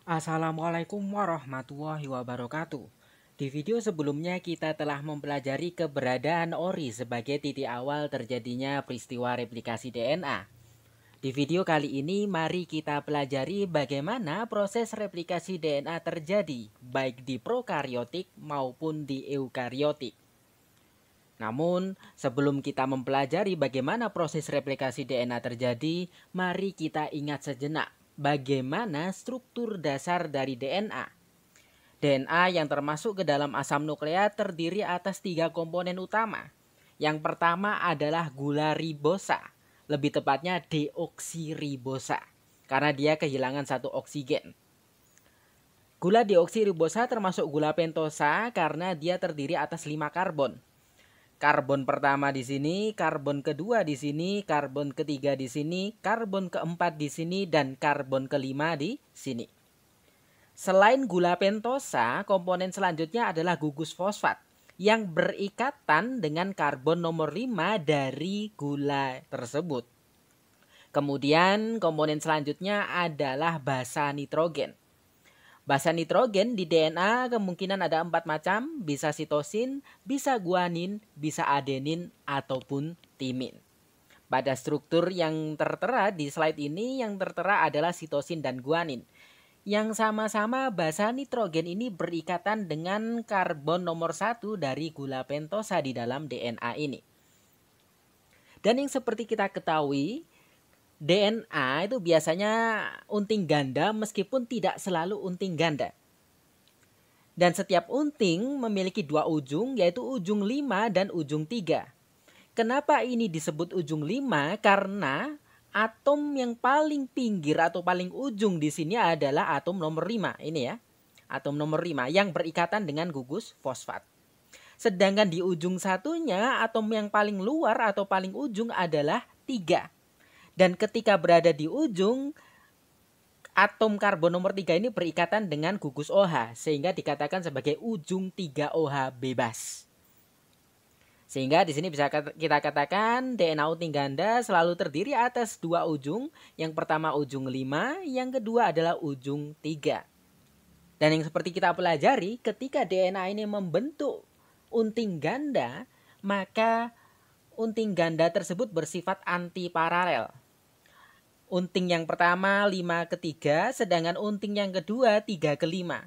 Assalamualaikum warahmatullahi wabarakatuh. Di video sebelumnya kita telah mempelajari keberadaan ori sebagai titik awal terjadinya peristiwa replikasi DNA. Di video kali ini mari kita pelajari bagaimana proses replikasi DNA terjadi baik di prokariotik maupun di eukariotik. Namun, sebelum kita mempelajari bagaimana proses replikasi DNA terjadi, mari kita ingat sejenak bagaimana struktur dasar dari DNA. DNA yang termasuk ke dalam asam nukleat terdiri atas 3 komponen utama. Yang pertama adalah gula ribosa, lebih tepatnya deoksiribosa, karena dia kehilangan satu oksigen. Gula deoksiribosa termasuk gula pentosa karena dia terdiri atas 5 karbon. Karbon pertama di sini, karbon kedua di sini, karbon ketiga di sini, karbon keempat di sini, dan karbon kelima di sini. Selain gula pentosa, komponen selanjutnya adalah gugus fosfat yang berikatan dengan karbon nomor 5 dari gula tersebut. Kemudian komponen selanjutnya adalah basa nitrogen. Basa nitrogen di DNA kemungkinan ada 4 macam, bisa sitosin, bisa guanin, bisa adenin, ataupun timin. Pada struktur yang tertera di slide ini, yang tertera adalah sitosin dan guanin. Yang sama-sama basa nitrogen ini berikatan dengan karbon nomor 1 dari gula pentosa di dalam DNA ini. Dan yang seperti kita ketahui, DNA itu biasanya unting ganda meskipun tidak selalu unting ganda. Dan setiap unting memiliki 2 ujung, yaitu ujung 5 dan ujung 3. Kenapa ini disebut ujung 5? Karena atom yang paling pinggir atau paling ujung di sini adalah atom nomor 5. Ini ya, atom nomor 5 yang berikatan dengan gugus fosfat. Sedangkan di ujung satunya, atom yang paling luar atau paling ujung adalah 3. Dan ketika berada di ujung, atom karbon nomor 3 ini berikatan dengan gugus OH, sehingga dikatakan sebagai ujung 3OH bebas. Sehingga di sini bisa kita katakan DNA unting ganda selalu terdiri atas 2 ujung. Yang pertama ujung 5, yang kedua adalah ujung 3. Dan yang seperti kita pelajari, ketika DNA ini membentuk unting ganda, maka unting ganda tersebut bersifat antiparalel. Unting yang pertama 5 ke 3, sedangkan unting yang kedua 3 ke 5.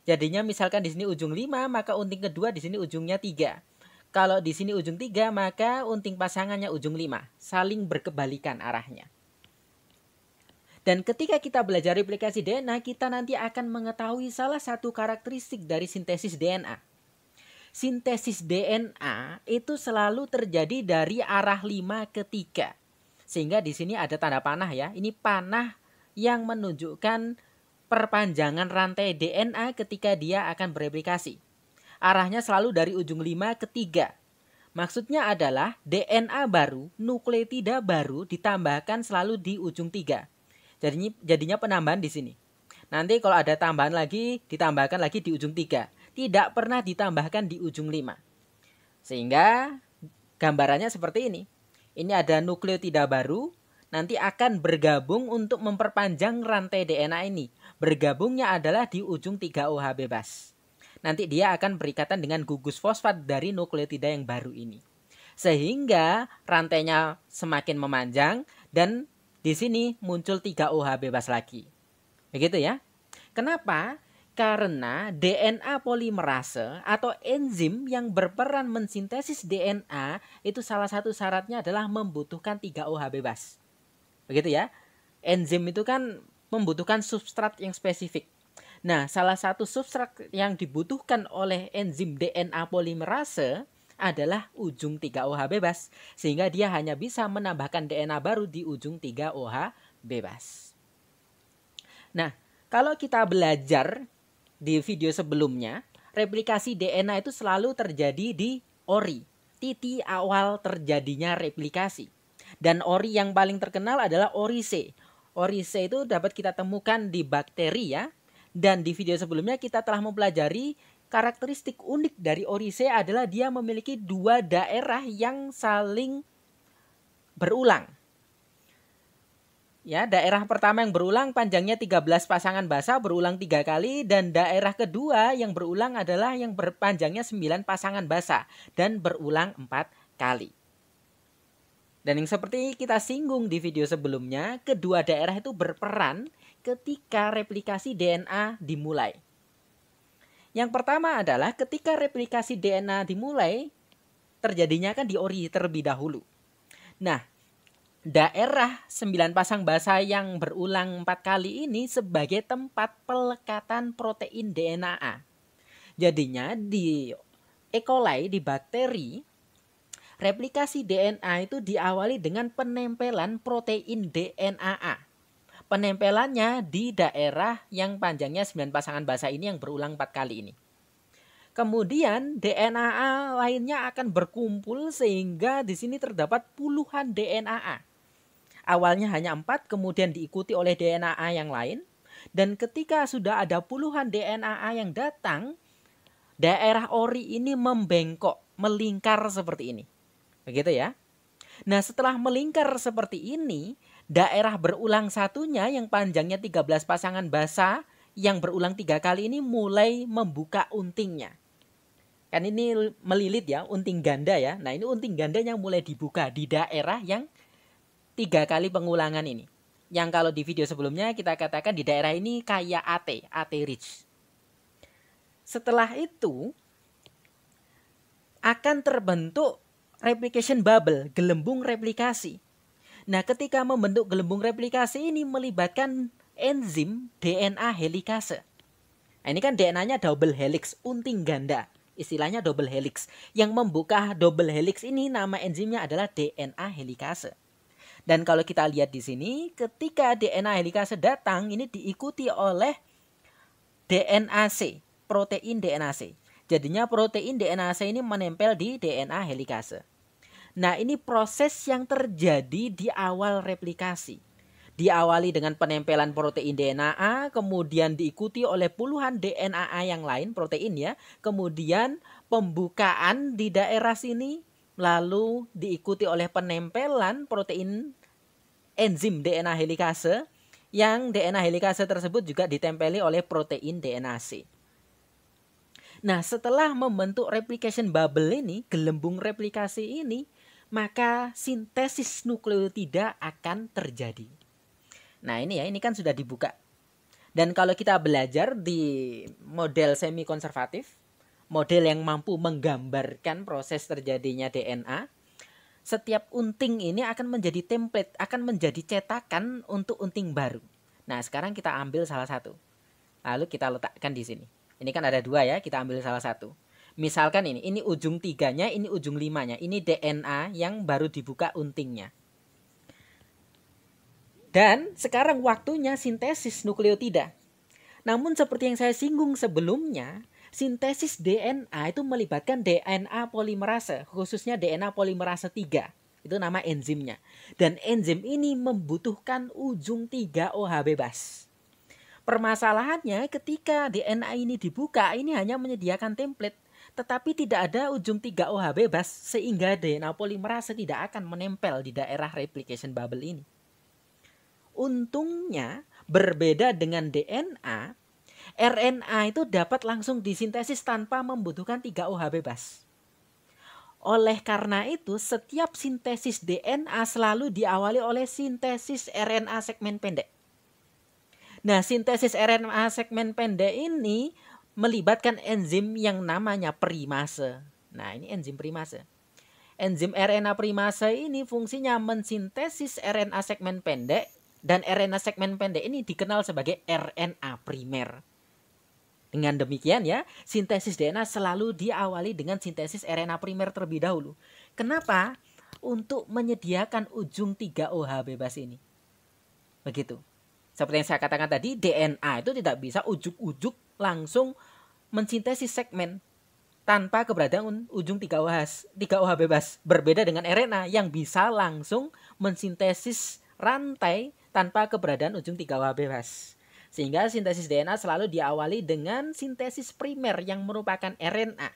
Jadinya misalkan di sini ujung 5, maka unting kedua di sini ujungnya 3. Kalau di sini ujung 3, maka unting pasangannya ujung 5. Saling berkebalikan arahnya. Dan ketika kita belajar replikasi DNA, kita nanti akan mengetahui salah satu karakteristik dari sintesis DNA. Sintesis DNA itu selalu terjadi dari arah 5 ke 3. Sehingga di sini ada tanda panah ya. Ini panah yang menunjukkan perpanjangan rantai DNA ketika dia akan bereplikasi. Arahnya selalu dari ujung 5 ke 3. Maksudnya adalah DNA baru, nukleotida baru ditambahkan selalu di ujung 3. Jadinya penambahan di sini. Nanti kalau ada tambahan lagi, ditambahkan lagi di ujung 3. Tidak pernah ditambahkan di ujung 5. Sehingga gambarannya seperti ini. Ini ada nukleotida baru, nanti akan bergabung untuk memperpanjang rantai DNA ini. Bergabungnya adalah di ujung 3OH bebas. Nanti dia akan berikatan dengan gugus fosfat dari nukleotida yang baru ini. Sehingga rantainya semakin memanjang dan di sini muncul 3OH bebas lagi. Begitu ya. Kenapa? Karena DNA polimerase atau enzim yang berperan mensintesis DNA itu salah satu syaratnya adalah membutuhkan 3OH bebas. Begitu ya. Enzim itu kan membutuhkan substrat yang spesifik. Nah, salah satu substrat yang dibutuhkan oleh enzim DNA polimerase adalah ujung 3OH bebas. Sehingga dia hanya bisa menambahkan DNA baru di ujung 3OH bebas. Nah, kalau kita belajar di video sebelumnya, replikasi DNA itu selalu terjadi di ori, titik awal terjadinya replikasi. Dan ori yang paling terkenal adalah ori C. Ori C itu dapat kita temukan di bakteri ya. Dan di video sebelumnya kita telah mempelajari karakteristik unik dari ori C adalah dia memiliki 2 daerah yang saling berulang. Ya, daerah pertama yang berulang panjangnya 13 pasangan basa berulang 3 kali, dan daerah kedua yang berulang adalah yang berpanjangnya 9 pasangan basa dan berulang 4 kali. Dan yang seperti kita singgung di video sebelumnya, kedua daerah itu berperan ketika replikasi DNA dimulai. Yang pertama adalah ketika replikasi DNA dimulai, terjadinya kan di ori terlebih dahulu. Nah, daerah 9 pasang basa yang berulang 4 kali ini sebagai tempat pelekatan protein DNA. Jadinya di E. coli, di bakteri, replikasi DNA itu diawali dengan penempelan protein DNA. Penempelannya di daerah yang panjangnya 9 pasangan basa ini yang berulang 4 kali ini. Kemudian DNA lainnya akan berkumpul sehingga di sini terdapat puluhan DNA. Awalnya hanya 4, kemudian diikuti oleh DNA yang lain. Dan ketika sudah ada puluhan DNA yang datang, daerah ori ini membengkok, melingkar seperti ini. Begitu ya. Nah, setelah melingkar seperti ini, daerah berulang satunya yang panjangnya 13 pasangan basa yang berulang 3 kali ini mulai membuka untingnya. Kan ini melilit ya, unting ganda ya. Nah, ini unting gandanya mulai dibuka di daerah yang 3 kali pengulangan ini. Yang kalau di video sebelumnya kita katakan di daerah ini kayak AT rich. Setelah itu akan terbentuk replication bubble, gelembung replikasi. Nah, ketika membentuk gelembung replikasi ini melibatkan enzim DNA helikase. Nah, ini kan DNA-nya double helix, unting ganda. Istilahnya double helix. Yang membuka double helix ini nama enzimnya adalah DNA helikase. Dan kalau kita lihat di sini, ketika DNA helikase datang, ini diikuti oleh DNAC, protein DNAC. Jadinya protein DNAC ini menempel di DNA helikase. Nah, ini proses yang terjadi di awal replikasi. Diawali dengan penempelan protein DNA, kemudian diikuti oleh puluhan DNA yang lain, protein ya. Kemudian pembukaan di daerah sini, lalu diikuti oleh penempelan protein enzim DNA helikase, yang DNA helikase tersebut juga ditempeli oleh protein DNAC. Nah, setelah membentuk replication bubble ini, gelembung replikasi ini, maka sintesis nukleotida akan terjadi. Nah, ini ya, ini kan sudah dibuka. Dan kalau kita belajar di model semi konservatif, model yang mampu menggambarkan proses terjadinya DNA, setiap unting ini akan menjadi template, akan menjadi cetakan untuk unting baru. Nah, sekarang kita ambil salah satu. Lalu kita letakkan di sini. Ini kan ada 2 ya, kita ambil salah satu. Misalkan ini ujung 3-nya, ini ujung 5-nya. Ini DNA yang baru dibuka untingnya. Dan sekarang waktunya sintesis nukleotida. Namun seperti yang saya singgung sebelumnya, sintesis DNA itu melibatkan DNA polimerase, khususnya DNA polimerase 3. Itu nama enzimnya. Dan enzim ini membutuhkan ujung 3-OH bebas. Permasalahannya ketika DNA ini dibuka, ini hanya menyediakan template, tetapi tidak ada ujung 3-OH bebas, sehingga DNA polimerase tidak akan menempel di daerah replication bubble ini. Untungnya berbeda dengan DNA, RNA itu dapat langsung disintesis tanpa membutuhkan 3-OH bebas. Oleh karena itu, setiap sintesis DNA selalu diawali oleh sintesis RNA segmen pendek. Nah, sintesis RNA segmen pendek ini melibatkan enzim yang namanya primase. Nah, ini enzim primase. Enzim RNA primase ini fungsinya mensintesis RNA segmen pendek, dan RNA segmen pendek ini dikenal sebagai RNA primer. Dengan demikian ya, sintesis DNA selalu diawali dengan sintesis RNA primer terlebih dahulu. Kenapa? Untuk menyediakan ujung 3-OH bebas ini. Begitu. Seperti yang saya katakan tadi, DNA itu tidak bisa ujuk-ujuk langsung mensintesis segmen tanpa keberadaan ujung 3-OH bebas. Berbeda dengan RNA yang bisa langsung mensintesis rantai tanpa keberadaan ujung 3-OH bebas. Sehingga sintesis DNA selalu diawali dengan sintesis primer yang merupakan RNA.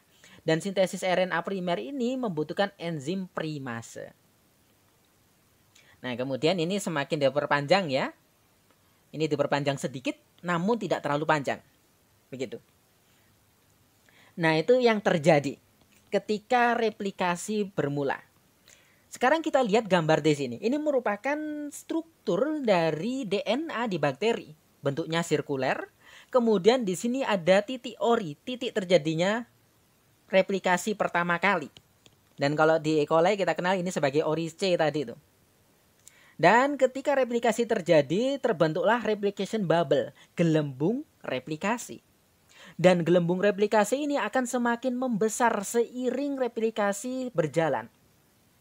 Dan sintesis RNA primer ini membutuhkan enzim primase. Nah, kemudian ini semakin diperpanjang ya. Ini diperpanjang sedikit, namun tidak terlalu panjang. Begitu. Nah, itu yang terjadi ketika replikasi bermula. Sekarang kita lihat gambar di sini. Ini merupakan struktur dari DNA di bakteri. Bentuknya sirkuler. Kemudian di sini ada titik ori, titik terjadinya replikasi pertama kali. Dan kalau di E. coli kita kenal ini sebagai ori C tadi itu. Dan ketika replikasi terjadi, terbentuklah replication bubble, gelembung replikasi. Dan gelembung replikasi ini akan semakin membesar seiring replikasi berjalan.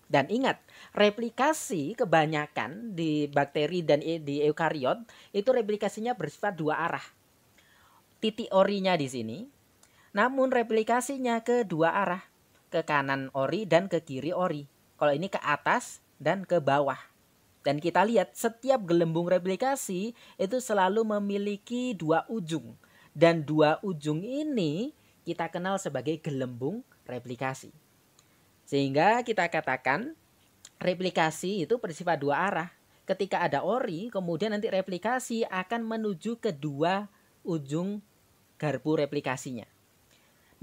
Dan ingat, replikasi kebanyakan di bakteri dan di eukariot itu replikasinya bersifat dua arah. Titik orinya di sini, namun replikasinya ke dua arah, ke kanan ori dan ke kiri ori. Kalau ini ke atas dan ke bawah. Dan kita lihat setiap gelembung replikasi itu selalu memiliki dua ujung. Dan dua ujung ini kita kenal sebagai gelembung replikasi. Sehingga kita katakan replikasi itu bersifat dua arah. Ketika ada ori, kemudian nanti replikasi akan menuju ke dua ujung garpu replikasinya.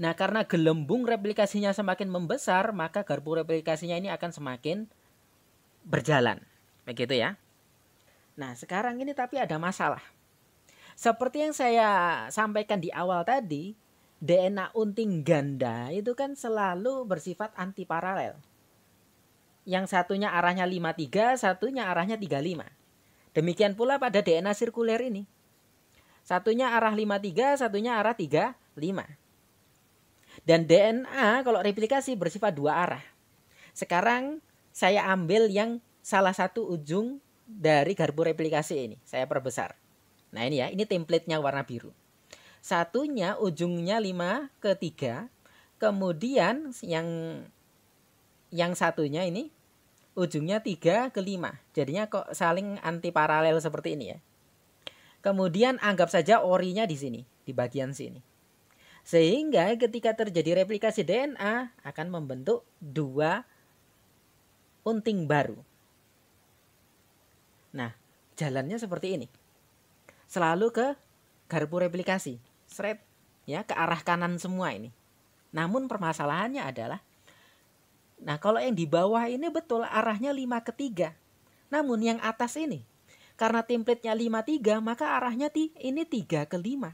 Nah, karena gelembung replikasinya semakin membesar, maka garpu replikasinya ini akan semakin berjalan. Begitu ya. Nah, sekarang ini tapi ada masalah. Seperti yang saya sampaikan di awal tadi, DNA unting ganda itu kan selalu bersifat antiparalel. Yang satunya arahnya 53, satunya arahnya 35. Demikian pula pada DNA sirkuler ini. Satunya arah 53, satunya arah 35. Dan DNA kalau replikasi bersifat dua arah. Sekarang saya ambil yang salah satu ujung dari garpu replikasi ini. Saya perbesar. Nah ini ya, ini template-nya warna biru. Satunya ujungnya 5/3. Kemudian yang satunya ini ujungnya 3/5. Jadinya kok saling antiparalel seperti ini ya. Kemudian anggap saja orinya di sini, di bagian sini. Sehingga ketika terjadi replikasi DNA akan membentuk dua unting baru. Nah, jalannya seperti ini. Selalu ke garpu replikasi. Seret, ya, ke arah kanan semua ini. Namun permasalahannya adalah, nah kalau yang di bawah ini betul arahnya 5/3. Namun yang atas ini, karena template-nya 5/3, maka arahnya ini 3/5.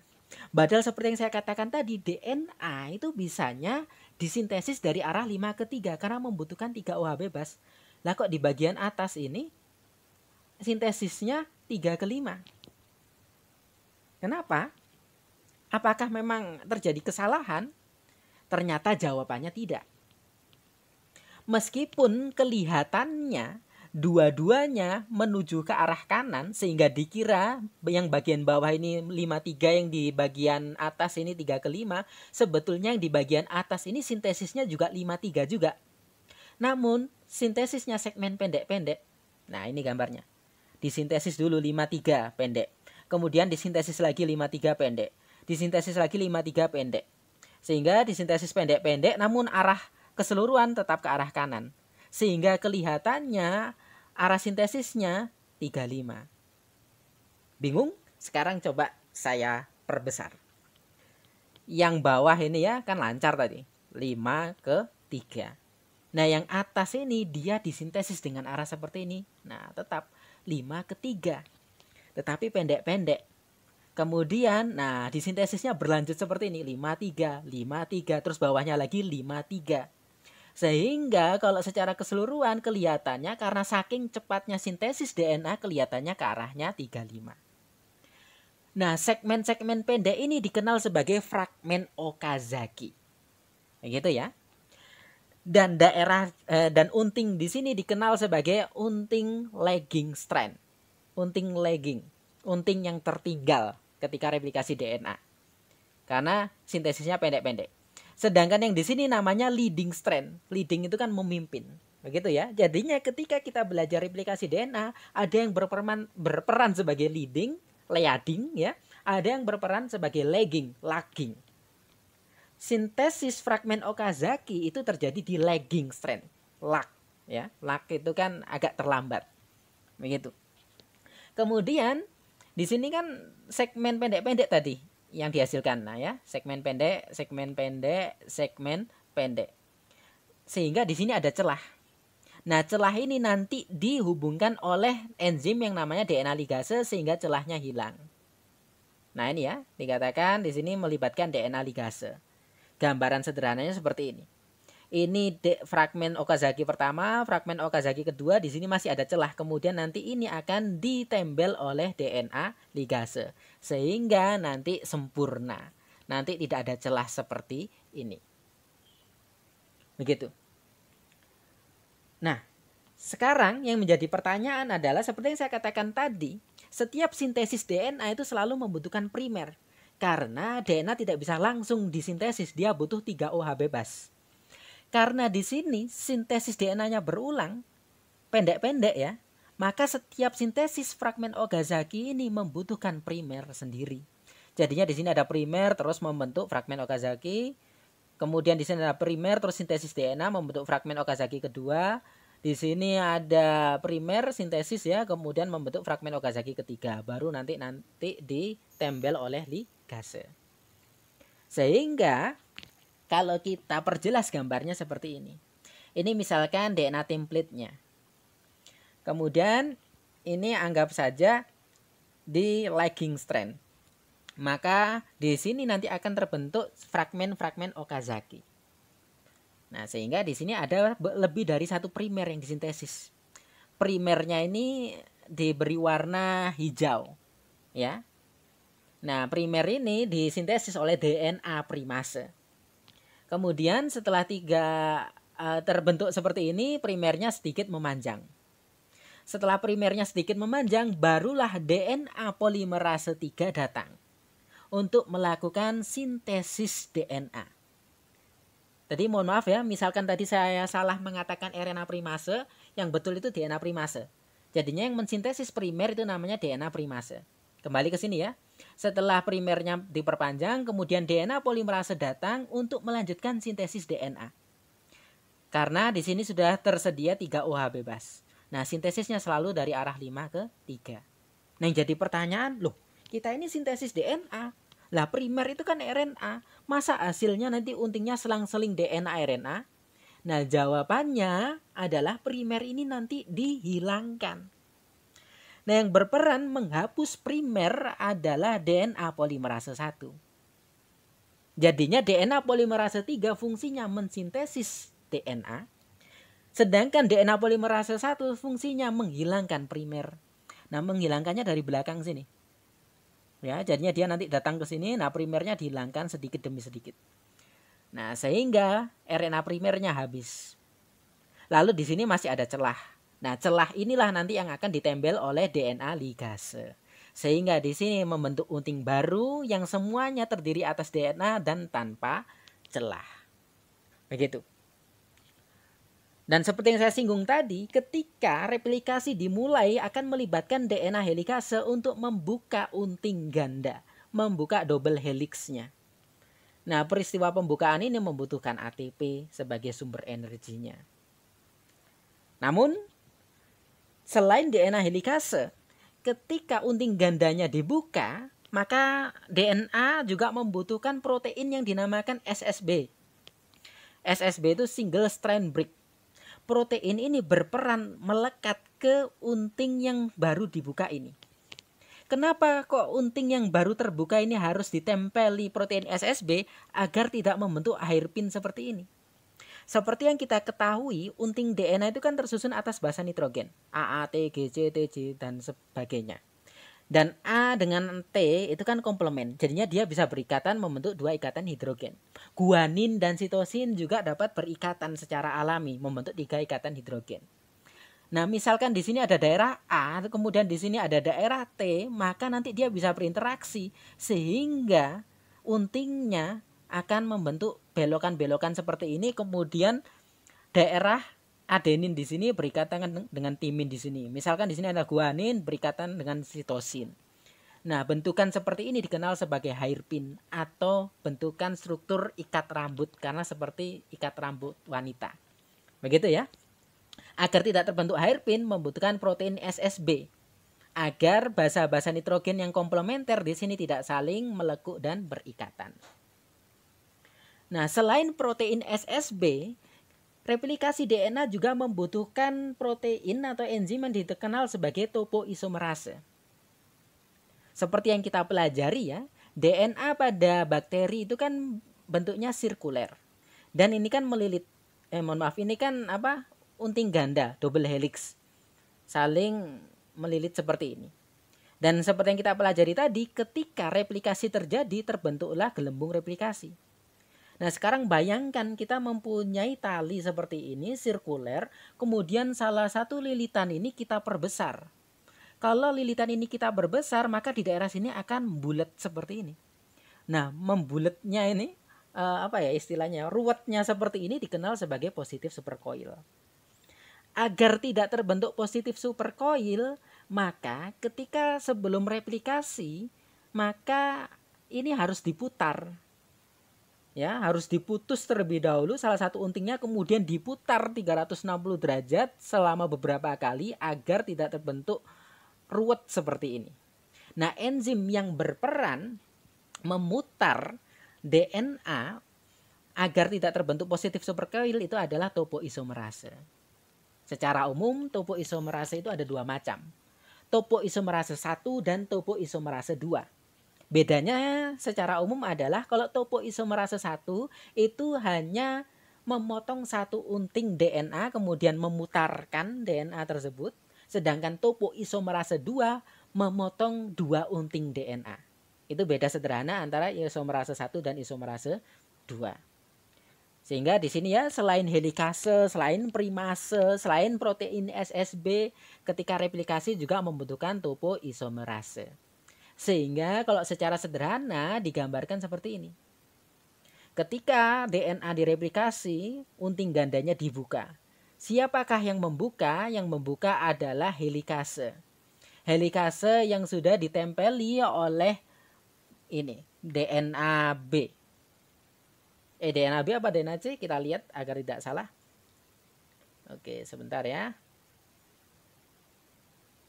Padahal seperti yang saya katakan tadi, DNA itu bisanya disintesis dari arah 5/3 karena membutuhkan 3 OH bebas. Lah kok di bagian atas ini sintesisnya 3/5. Kenapa? Apakah memang terjadi kesalahan? Ternyata jawabannya tidak. Meskipun kelihatannya dua-duanya menuju ke arah kanan sehingga dikira yang bagian bawah ini 5/3, yang di bagian atas ini 3/5, sebetulnya yang di bagian atas ini sintesisnya juga 5/3 juga. Namun sintesisnya segmen pendek-pendek. Nah, ini gambarnya. Disintesis dulu 5/3 pendek. Kemudian disintesis lagi 5/3 pendek. Disintesis lagi 5/3 pendek. Sehingga disintesis pendek-pendek namun arah keseluruhan tetap ke arah kanan. Sehingga kelihatannya arah sintesisnya 3/5. Bingung? Sekarang coba saya perbesar. Yang bawah ini ya kan lancar tadi. 5/3. Nah, yang atas ini dia disintesis dengan arah seperti ini. Nah, tetap 5/3. Tetapi pendek-pendek. Kemudian, nah disintesisnya berlanjut seperti ini. 5/3, 5/3. Terus bawahnya lagi 5/3. Sehingga kalau secara keseluruhan kelihatannya karena saking cepatnya sintesis DNA kelihatannya ke arahnya 3/5. Nah, segmen-segmen pendek ini dikenal sebagai fragmen Okazaki. Begitu ya. Dan dan unting di sini dikenal sebagai unting lagging strand. Unting lagging, unting yang tertinggal ketika replikasi DNA. Karena sintesisnya pendek-pendek. Sedangkan yang di sini namanya leading strand. Leading itu kan memimpin. Begitu ya. Jadinya ketika kita belajar replikasi DNA, ada yang berperan sebagai leading ya. Ada yang berperan sebagai lagging. Sintesis fragmen Okazaki itu terjadi di lagging strand, lag ya. Lag itu kan agak terlambat. Begitu. Kemudian di sini kan segmen pendek-pendek tadi yang dihasilkan. Nah ya, segmen pendek, segmen pendek, segmen pendek. Sehingga di sini ada celah. Nah, celah ini nanti dihubungkan oleh enzim yang namanya DNA ligase sehingga celahnya hilang. Nah, ini ya, dikatakan di sini melibatkan DNA ligase. Gambaran sederhananya seperti ini. Ini fragmen Okazaki pertama, fragmen Okazaki kedua, di sini masih ada celah. Kemudian nanti ini akan ditempel oleh DNA ligase sehingga nanti sempurna. Nanti tidak ada celah seperti ini. Begitu. Nah, sekarang yang menjadi pertanyaan adalah seperti yang saya katakan tadi, setiap sintesis DNA itu selalu membutuhkan primer. Karena DNA tidak bisa langsung disintesis, dia butuh 3OH bebas. Karena di sini sintesis DNA-nya berulang, pendek-pendek ya, maka setiap sintesis fragmen Okazaki ini membutuhkan primer sendiri. Jadinya di sini ada primer terus membentuk fragmen Okazaki, kemudian di sini ada primer terus sintesis DNA membentuk fragmen Okazaki kedua. Di sini ada primer sintesis ya, kemudian membentuk fragmen Okazaki ketiga, baru nanti ditempel oleh ligase. Sehingga kalau kita perjelas gambarnya seperti ini. Ini misalkan DNA template-nya. Kemudian ini anggap saja di lagging strand. Maka di sini nanti akan terbentuk fragmen-fragmen Okazaki. Nah, sehingga di sini ada lebih dari satu primer yang disintesis. Primernya ini diberi warna hijau, ya. Nah, primer ini disintesis oleh DNA primase. Kemudian setelah terbentuk seperti ini, primernya sedikit memanjang. Setelah primernya sedikit memanjang, barulah DNA polimerase 3 datang untuk melakukan sintesis DNA. Tadi mohon maaf ya, misalkan tadi saya salah mengatakan RNA primase, yang betul itu DNA primase. Jadinya yang mensintesis primer itu namanya DNA primase. Kembali ke sini ya. Setelah primernya diperpanjang, kemudian DNA polimerase datang untuk melanjutkan sintesis DNA. Karena di sini sudah tersedia 3OH bebas. Nah, sintesisnya selalu dari arah 5 ke 3. Nah, yang jadi pertanyaan, loh, kita ini sintesis DNA. Lah, primer itu kan RNA. Masa hasilnya nanti untingnya selang-seling DNA RNA? Nah, jawabannya adalah primer ini nanti dihilangkan. Nah, yang berperan menghapus primer adalah DNA polimerase 1. Jadinya DNA polimerase 3 fungsinya mensintesis DNA. Sedangkan DNA polimerase 1 fungsinya menghilangkan primer. Nah, menghilangkannya dari belakang sini. Ya, jadinya dia nanti datang ke sini, nah primernya dihilangkan sedikit demi sedikit. Nah, sehingga RNA primernya habis. Lalu di sini masih ada celah. Nah, celah inilah nanti yang akan ditempel oleh DNA ligase. Sehingga di sini membentuk unting baru yang semuanya terdiri atas DNA dan tanpa celah. Begitu. Dan seperti yang saya singgung tadi, ketika replikasi dimulai akan melibatkan DNA helikase untuk membuka unting ganda, membuka double helixnya. Nah, peristiwa pembukaan ini membutuhkan ATP sebagai sumber energinya. Namun, selain DNA helikase, ketika unting gandanya dibuka, maka DNA juga membutuhkan protein yang dinamakan SSB. SSB itu single strand break. Protein ini berperan melekat ke unting yang baru dibuka ini. Kenapa kok unting yang baru terbuka ini harus ditempeli protein SSB agar tidak membentuk hairpin seperti ini? Seperti yang kita ketahui, unting DNA itu kan tersusun atas basa nitrogen, AA, T, GC, TG, dan sebagainya. Dan A dengan T itu kan komplement, jadinya dia bisa berikatan membentuk 2 ikatan hidrogen. Guanin dan sitosin juga dapat berikatan secara alami membentuk 3 ikatan hidrogen. Nah, misalkan di sini ada daerah A, kemudian di sini ada daerah T, maka nanti dia bisa berinteraksi sehingga untingnya akan membentuk belokan-belokan seperti ini. Kemudian daerah adenin di sini berikatan dengan timin di sini. Misalkan di sini ada guanin berikatan dengan sitosin. Nah, bentukan seperti ini dikenal sebagai hairpin atau bentukan struktur ikat rambut karena seperti ikat rambut wanita. Begitu ya. Agar tidak terbentuk hairpin membutuhkan protein SSB agar basa-basa nitrogen yang komplementer di sini tidak saling melekuk dan berikatan. Nah, selain protein SSB, replikasi DNA juga membutuhkan protein atau enzim yang dikenal sebagai topoisomerase. Seperti yang kita pelajari ya, DNA pada bakteri itu kan bentuknya sirkuler. Dan ini kan ini kan unting ganda, double helix. Saling melilit seperti ini. Dan seperti yang kita pelajari tadi, ketika replikasi terjadi, terbentuklah gelembung replikasi. Nah, sekarang bayangkan kita mempunyai tali seperti ini, sirkuler, kemudian salah satu lilitan ini kita perbesar. Kalau lilitan ini kita perbesar, maka di daerah sini akan bulat seperti ini. Nah, membulatnya ini, istilahnya, ruwetnya seperti ini dikenal sebagai positif supercoil. Agar tidak terbentuk positif supercoil, maka ketika sebelum replikasi, maka ini harus diputar. Ya, harus diputus terlebih dahulu salah satu untingnya, kemudian diputar 360 derajat selama beberapa kali agar tidak terbentuk ruwet seperti ini. Nah, enzim yang berperan memutar DNA agar tidak terbentuk positif supercoil itu adalah topoisomerase. Secara umum topoisomerase itu ada dua macam. Topoisomerase 1 dan topoisomerase 2. Bedanya secara umum adalah kalau topoisomerase 1 itu hanya memotong satu unting DNA kemudian memutarkan DNA tersebut, sedangkan topoisomerase 2 memotong 2 unting DNA. Itu beda sederhana antara isomerase 1 dan isomerase 2. Sehingga di sini ya, selain helikase, selain primase, selain protein SSB, ketika replikasi juga membutuhkan topoisomerase. Sehingga kalau secara sederhana digambarkan seperti ini. Ketika DNA direplikasi, unting gandanya dibuka. Siapakah yang membuka? Yang membuka adalah helikase. Helikase yang sudah ditempeli oleh ini, DNA B. DNA B apa DNA C? Kita lihat agar tidak salah. Oke, sebentar ya.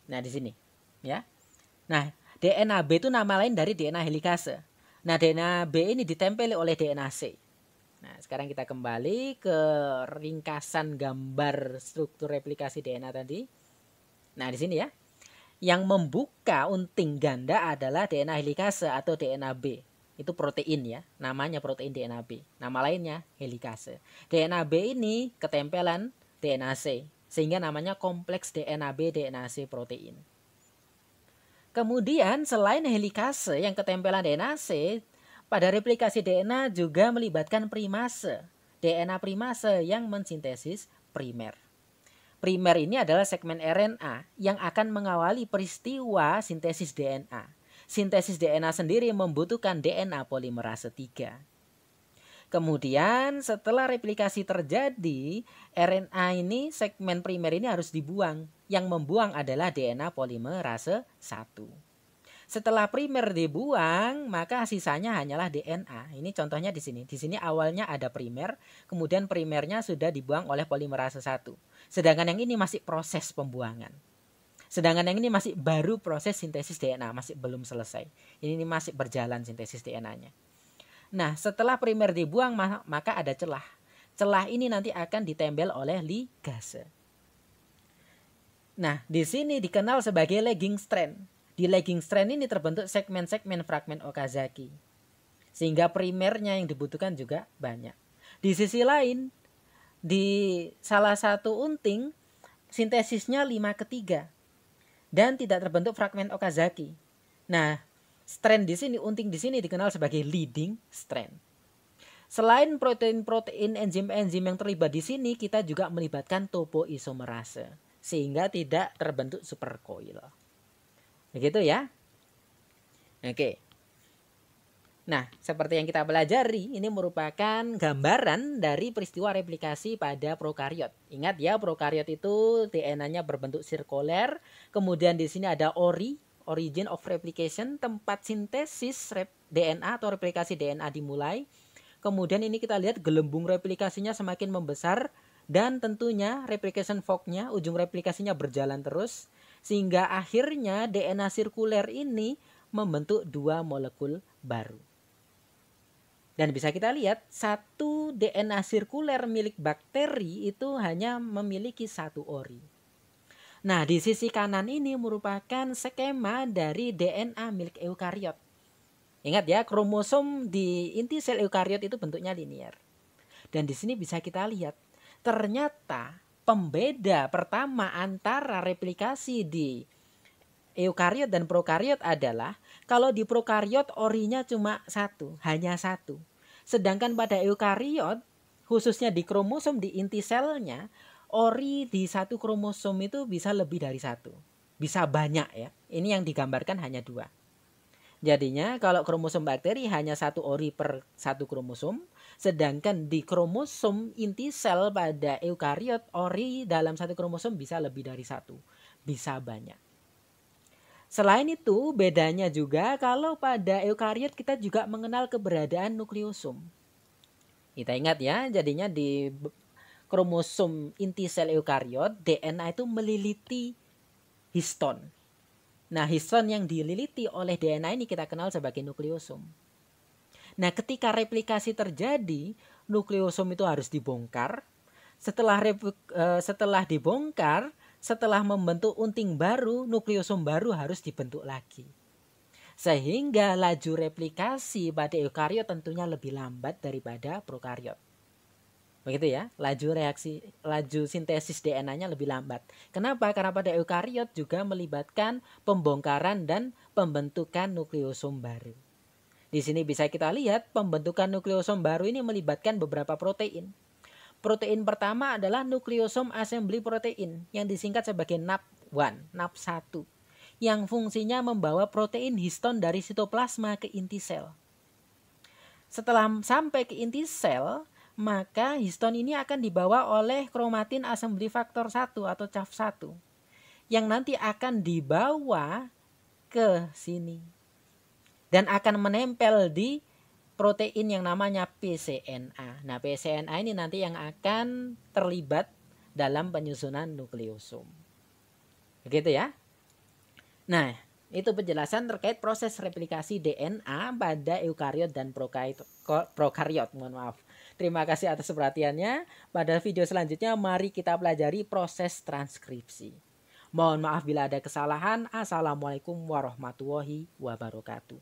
Nah, di sini ya. Nah, DNA B itu nama lain dari DNA helikase. Nah, DNA B ini ditempeli oleh DNA C. Nah, sekarang kita kembali ke ringkasan gambar struktur replikasi DNA tadi. Nah, di sini ya. Yang membuka unting ganda adalah DNA helikase atau DNA B. Itu protein ya, namanya protein DNA B. Nama lainnya helikase. DNA B ini ketempelan DNA C, sehingga namanya kompleks DNA B DNA C protein. Kemudian selain helikase yang ketempelan DNA C, pada replikasi DNA juga melibatkan primase. DNA primase yang mensintesis primer. Primer ini adalah segmen RNA yang akan mengawali peristiwa sintesis DNA. Sintesis DNA sendiri membutuhkan DNA polimerase 3. Kemudian setelah replikasi terjadi, RNA ini segmen primer ini harus dibuang. Yang membuang adalah DNA polimerase 1. Setelah primer dibuang, maka sisanya hanyalah DNA. Ini contohnya di sini. Di sini awalnya ada primer, kemudian primernya sudah dibuang oleh polimerase 1. Sedangkan yang ini masih proses pembuangan. Sedangkan yang ini masih baru proses sintesis DNA, masih belum selesai. Ini masih berjalan sintesis DNA-nya. Nah, setelah primer dibuang, maka ada celah. Celah ini nanti akan ditempel oleh ligase. Nah, di sini dikenal sebagai lagging strand. Di lagging strand ini terbentuk segmen-segmen fragmen Okazaki. Sehingga primernya yang dibutuhkan juga banyak. Di sisi lain, di salah satu unting, sintesisnya 5/3. Dan tidak terbentuk fragmen Okazaki. Nah, strand di sini, unting di sini dikenal sebagai leading strand. Selain protein-protein, enzim-enzim yang terlibat di sini, kita juga melibatkan topoisomerase sehingga tidak terbentuk supercoil. Begitu ya. Oke. Nah, seperti yang kita pelajari, ini merupakan gambaran dari peristiwa replikasi pada prokariot. Ingat ya, prokariot itu DNA-nya berbentuk sirkuler. Kemudian di sini ada origin of replication, tempat sintesis DNA atau replikasi DNA dimulai. Kemudian ini kita lihat gelembung replikasinya semakin membesar Dan tentunya replication fork-nya, ujung replikasinya berjalan terus, sehingga akhirnya DNA sirkuler ini membentuk 2 molekul baru. Dan bisa kita lihat, satu DNA sirkuler milik bakteri itu hanya memiliki 1 ori. Nah, di sisi kanan ini merupakan skema dari DNA milik eukariot. Ingat ya, kromosom di inti sel eukariot itu bentuknya linear. Dan di sini bisa kita lihat, ternyata pembeda pertama antara replikasi di eukariot dan prokariot adalah kalau di prokariot orinya cuma 1, hanya 1. Sedangkan pada eukariot, khususnya di kromosom di inti selnya, ori di 1 kromosom itu bisa lebih dari 1. Bisa banyak ya. Ini yang digambarkan hanya 2. Jadinya kalau kromosom bakteri hanya 1 ori per 1 kromosom, sedangkan di kromosom inti sel pada eukariot ori dalam 1 kromosom bisa lebih dari 1, bisa banyak. Selain itu bedanya juga kalau pada eukariot kita juga mengenal keberadaan nukleosom. Kita ingat ya, jadinya di kromosom inti sel eukariot DNA itu meliliti histon. Nah, histon yang dililiti oleh DNA ini kita kenal sebagai nukleosom. Nah, ketika replikasi terjadi, nukleosom itu harus dibongkar. Setelah dibongkar, setelah membentuk unting baru, nukleosom baru harus dibentuk lagi. Sehingga laju replikasi pada eukariot tentunya lebih lambat daripada prokariot. Begitu ya, laju sintesis DNA-nya lebih lambat. Kenapa? Karena pada eukariot juga melibatkan pembongkaran dan pembentukan nukleosom baru. Di sini bisa kita lihat pembentukan nukleosom baru ini melibatkan beberapa protein. Protein pertama adalah nukleosom assembly protein yang disingkat sebagai NAP1, NAP1, yang fungsinya membawa protein histon dari sitoplasma ke inti sel. Setelah sampai ke inti sel, maka histon ini akan dibawa oleh kromatin assembly factor 1 atau CAF1 yang nanti akan dibawa ke sini dan akan menempel di protein yang namanya pCNA. Nah, pCNA ini nanti yang akan terlibat dalam penyusunan nukleosom. Begitu ya. Nah, itu penjelasan terkait proses replikasi DNA pada eukariot dan prokariot. Mohon maaf. Terima kasih atas perhatiannya. Pada video selanjutnya mari kita pelajari proses transkripsi. Mohon maaf bila ada kesalahan. Assalamualaikum warahmatullahi wabarakatuh.